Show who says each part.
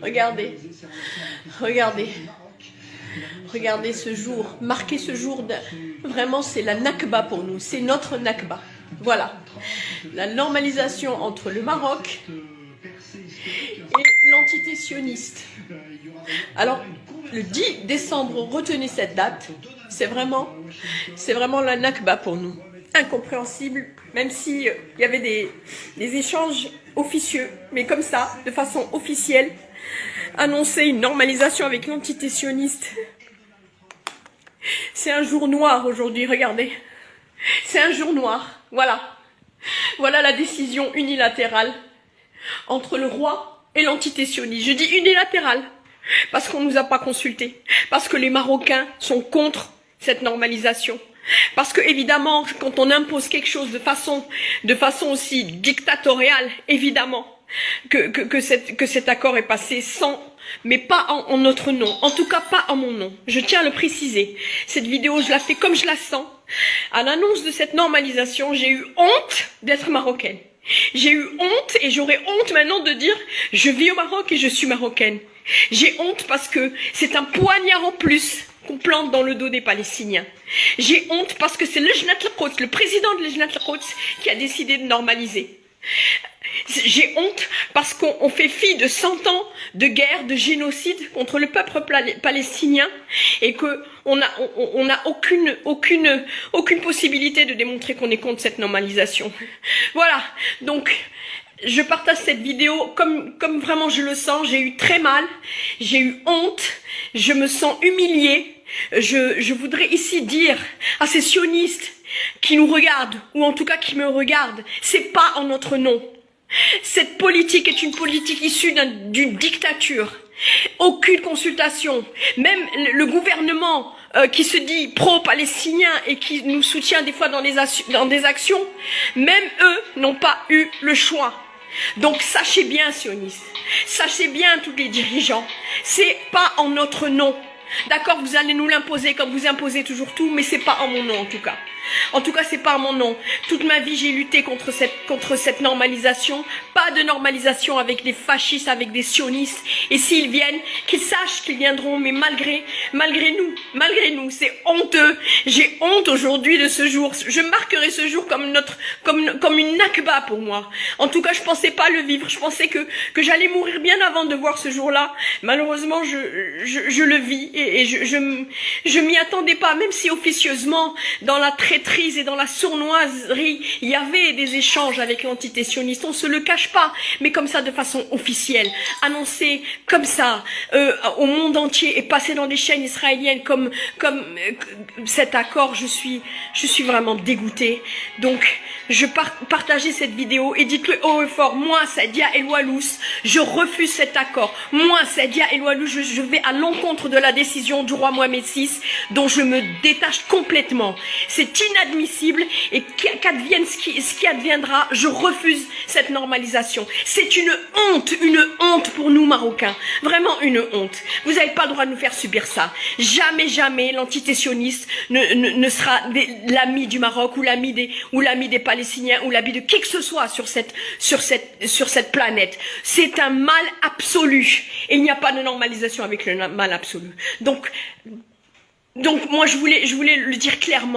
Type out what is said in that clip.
Speaker 1: Regardez, regardez, regardez ce jour, marquer ce jour, vraiment c'est la Nakba pour nous, c'est notre Nakba. Voilà, la normalisation entre le Maroc et l'entité sioniste. Alors, le 10 décembre, retenez cette date, c'est vraiment la Nakba pour nous. Incompréhensible, même si il y avait des échanges officieux, mais comme ça, de façon officielle, annoncer une normalisation avec l'entité sioniste. C'est un jour noir aujourd'hui, regardez. C'est un jour noir, voilà. Voilà la décision unilatérale entre le roi et l'entité sioniste. Je dis unilatérale, parce qu'on ne nous a pas consultés, parce que les Marocains sont contre cette normalisation. Parce que évidemment, quand on impose quelque chose de façon aussi dictatoriale, évidemment, que cet accord est passé sans, mais pas en notre nom, en tout cas pas en mon nom. Je tiens à le préciser. Cette vidéo, je la fais comme je la sens. À l'annonce de cette normalisation, j'ai eu honte d'être marocaine. J'ai eu honte et j'aurais honte maintenant de dire je vis au Maroc et je suis marocaine. J'ai honte parce que c'est un poignard en plus qu'on plante dans le dos des Palestiniens. J'ai honte parce que c'est le président de Lejnat al-Quds qui a décidé de normaliser. J'ai honte parce qu'on fait fi de 100 ans de guerre, de génocide contre le peuple palestinien et qu'on n'a aucune possibilité de démontrer qu'on est contre cette normalisation. Voilà, donc je partage cette vidéo comme vraiment je le sens. J'ai eu très mal, j'ai eu honte, je me sens humiliée. Je voudrais ici dire à ces sionistes qui nous regardent, ou en tout cas qui me regardent, c'est pas en notre nom. Cette politique est une politique issue d'une dictature. Aucune consultation. Même le gouvernement qui se dit pro-palestinien et qui nous soutient des fois dans des actions, même eux n'ont pas eu le choix. Donc sachez bien, sionistes, sachez bien tous les dirigeants, c'est pas en notre nom. D'accord, vous allez nous l'imposer comme vous imposez toujours tout, mais c'est pas en mon nom en tout cas. En tout cas, c'est pas en mon nom. Toute ma vie, j'ai lutté contre cette normalisation. Pas de normalisation avec des fascistes, avec des sionistes. Et s'ils viennent, qu'ils sachent qu'ils viendront, mais malgré nous, c'est honteux. J'ai honte aujourd'hui de ce jour. Je marquerai ce jour comme une nakba pour moi. En tout cas, je pensais pas le vivre. Je pensais que j'allais mourir bien avant de voir ce jour-là. Malheureusement, je le vis et je m'y attendais pas, même si officieusement, dans la traîtrise et dans la sournoiserie, il y avait des échanges avec l'entité sioniste. On se le cache pas, mais comme ça, de façon officielle, annoncé comme ça au monde entier et passé dans des chaînes israéliennes comme cet accord. Je suis vraiment dégoûtée. Donc, je partageais cette vidéo et dites-le haut et fort. Moi, Sadia El-Walous, je refuse cet accord. Moi, Sadia El-Walous, je vais à l'encontre de la décision du roi Mohamed VI, dont je me détache complètement. C'est inadmissible et qu'advienne ce qui adviendra, je refuse cette normalisation. C'est une honte pour nous Marocains. Vraiment une honte. Vous n'avez pas le droit de nous faire subir ça. Jamais, jamais l'entité sioniste ne sera l'ami du Maroc ou l'ami des Palestiniens ou l'ami de qui que ce soit sur cette planète. C'est un mal absolu. Et il n'y a pas de normalisation avec le mal absolu. Donc moi je voulais le dire clairement.